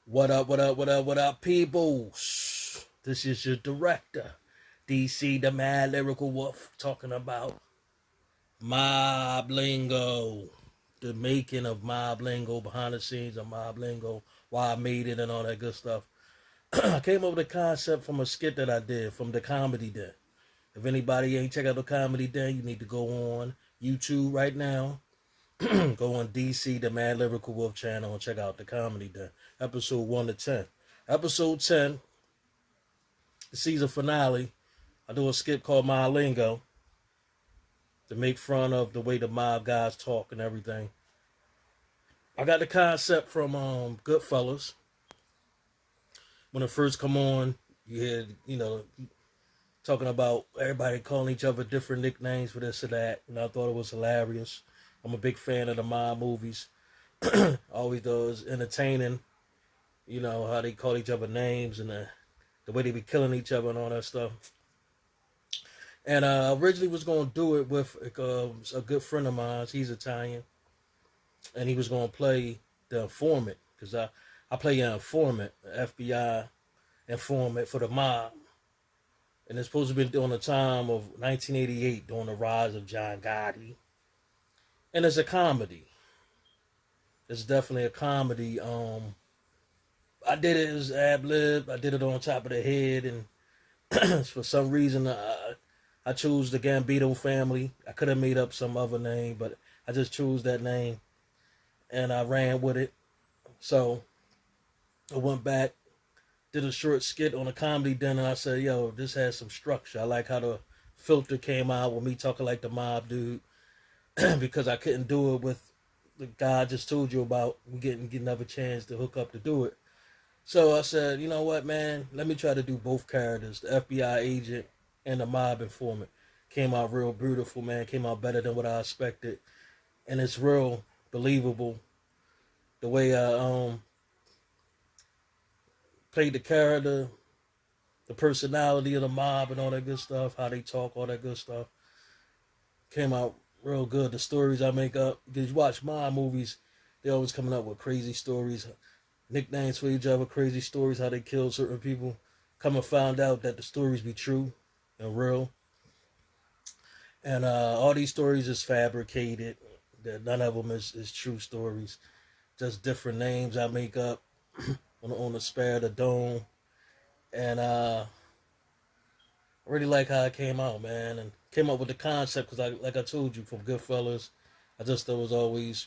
What up, what up, what up, what up, people? This is your director, DC the Mad Lyrical Wolf, talking about Mob Lingo, the making of Mob Lingo, behind the scenes of Mob Lingo, why I made it, and all that good stuff. I came up with a concept from a skit that I did from the Comedy Den. If anybody ain't check out the Comedy Den, you need to go on YouTube right now. Go on DC, the Mad Lyrical Wolf channel, and check out the Comedy Den. Episode 1 to 10. Episode 10, the season finale, I do a skit called My Lingo to make fun of the way the mob guys talk and everything. I got the concept from Goodfellas. When it first come on, you hear, talking about everybody calling each other different nicknames for this or that. And I thought it was hilarious. I'm a big fan of the mob movies. Always those entertaining, how they call each other names and the way they be killing each other and all that stuff. And I originally was going to do it with a good friend of mine. He's Italian. And he was going to play the informant. Because I play an informant, an FBI informant for the mob. And it's supposed to be during the time of 1988, during the rise of John Gotti. And it's a comedy. It's definitely a comedy. I did it as ad-lib. I did it on top of the head. And for some reason, I chose the Gambino family. I could have made up some other name, but I just chose that name. And I ran with it. So I went back, did a short skit on a Comedy Den, and I said, yo, this has some structure. I like how the filter came out with me talking like the mob dude. Because I couldn't do it with the guy I just told you about. We get another chance to hook up to do it. So I said, you know what, man? Let me try to do both characters, the FBI agent and the mob informant. Came out real beautiful, man. Came out better than what I expected. And it's real believable. The way I played the character, the personality of the mob and all that good stuff, how they talk, all that good stuff. Came out real good. The stories I make up, because you watch mob movies, they always coming up with crazy stories, nicknames for each other, crazy stories, how they kill certain people. Come and found out that the stories be true and real. And all these stories is fabricated. That none of them is true stories. Just different names I make up on the spare the dome. And I really like how it came out, man. And came up with the concept because, like I told you, from Goodfellas, I just thought it was always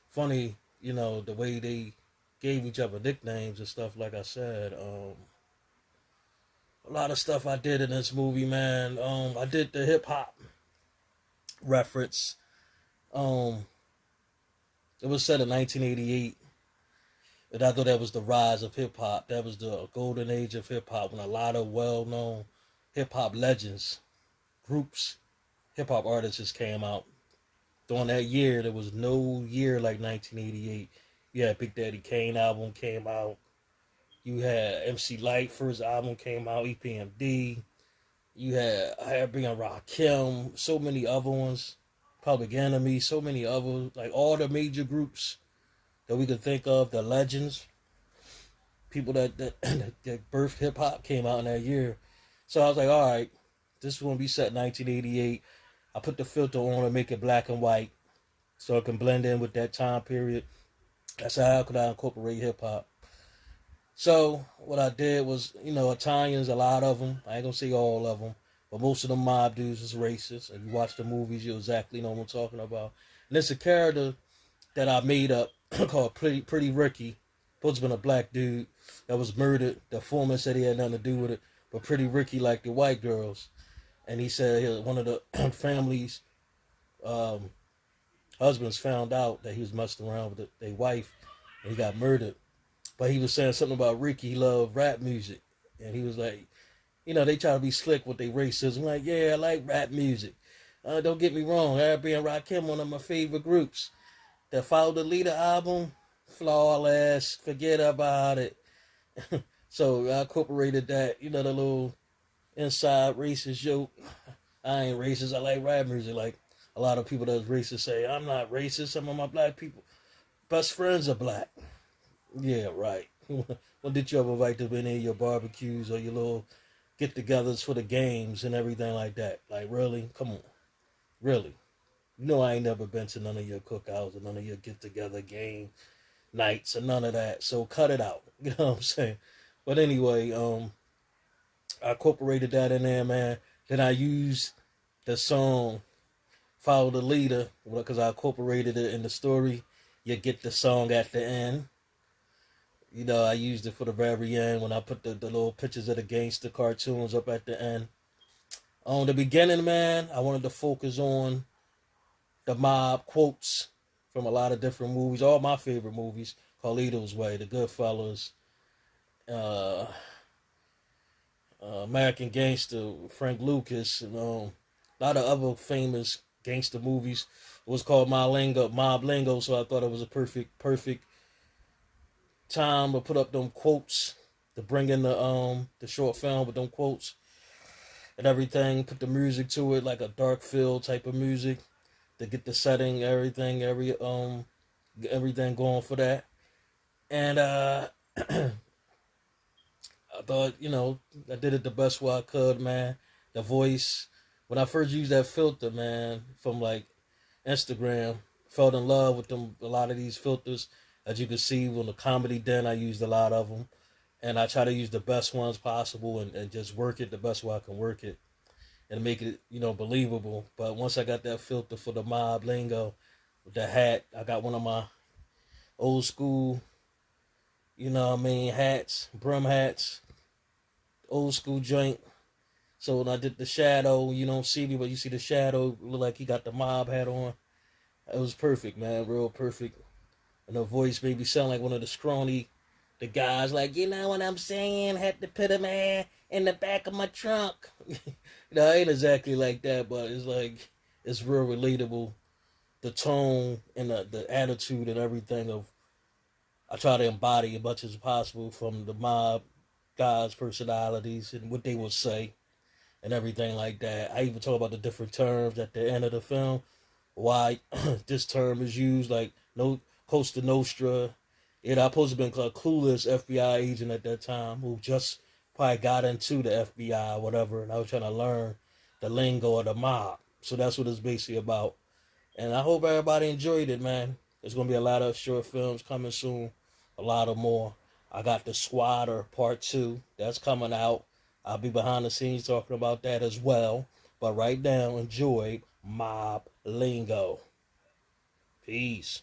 funny, the way they gave each other nicknames and stuff, like I said. A lot of stuff I did in this movie, man. I did the hip-hop reference. It was set in 1988. And I thought that was the rise of hip-hop. That was the golden age of hip-hop when a lot of well-known hip-hop legends, groups, hip-hop artists just came out. During that year, there was no year like 1988. You had Big Daddy Kane album came out. You had MC Lyte first album came out, EPMD. You had Heartbeat Rakim, so many other ones. Public Enemy, so many others. Like all the major groups that we could think of, the legends, people that birthed hip hop came out in that year. So I was like, all right, this is going to be set in 1988. I put the filter on and make it black and white so it can blend in with that time period. That's how could I incorporate hip hop. So what I did was, Italians, a lot of them. I ain't going to say all of them. But most of the mob dudes is racist. If you watch the movies, you exactly know what I'm talking about. And it's a character that I made up called Pretty Ricky. Supposed to have been a black dude that was murdered. The foreman said he had nothing to do with it. But Pretty Ricky liked the white girls. And he said one of the family's husbands found out that he was messing around with their wife. And he got murdered. But he was saying something about Ricky. He loved rap music. And he was like, they try to be slick with their racism. Like, yeah, I like rap music. Don't get me wrong. Heartbeat and Rakim, one of my favorite groups. The Follow the Leader album, flawless. Forget about it. So I incorporated that, the little inside racist joke. I ain't racist. I like rap music. Like a lot of people that's racist say, I'm not racist. Some of my black people, best friends are black. Yeah, right. When did you ever invite them in your barbecues or your little get-togethers for the games and everything like that? Like, really? Come on, really? You know I ain't never been to none of your cookouts or none of your get-together game nights or none of that. So cut it out. You know what I'm saying? But anyway, I incorporated that in there, man. Then I used the song "Follow the Leader" because I incorporated it in the story. You get the song at the end. You know, I used it for the very end when I put the little pictures of the gangster cartoons up at the end. On the beginning, man, I wanted to focus on the mob quotes from a lot of different movies, all my favorite movies: Carlito's Way, The Goodfellas, uh, American Gangster, Frank Lucas, and a lot of other famous gangster movies. It was called Mob Lingo, so I thought it was a perfect time to put up them quotes to bring in the short film with them quotes and everything. Put the music to it like a dark feel type of music to get the setting, everything going for that. And I thought, I did it the best way I could, man. The voice. When I first used that filter, man, from like Instagram, fell in love with them. A lot of these filters, as you can see, on the Comedy Den, I used a lot of them, and I try to use the best ones possible and just work it the best way I can work it and make it, believable. But once I got that filter for the mob lingo, with the hat, I got one of my old school, hats, brim hats, old school joint. So when I did the shadow, you don't see me, but you see the shadow, look like he got the mob hat on. It was perfect, man, real perfect. And the voice made me sound like one of the guys, like, you know what I'm saying? Had to put a man in the back of my trunk. I ain't exactly like that, but it's like, it's real relatable. The tone and the attitude and everything of, I try to embody as much as possible from the mob guys' personalities and what they will say and everything like that. I even talk about the different terms at the end of the film, why this term is used, like no Costa Nostra. I supposed to been a clueless FBI agent at that time who just probably got into the FBI or whatever, and I was trying to learn the lingo of the mob. So that's what it's basically about. And I hope everybody enjoyed it, man. There's gonna be a lot of short films coming soon, a lot of more. I got the Squatter Part 2 that's coming out. I'll be behind the scenes talking about that as well. But right now, enjoy Mob Lingo. Peace.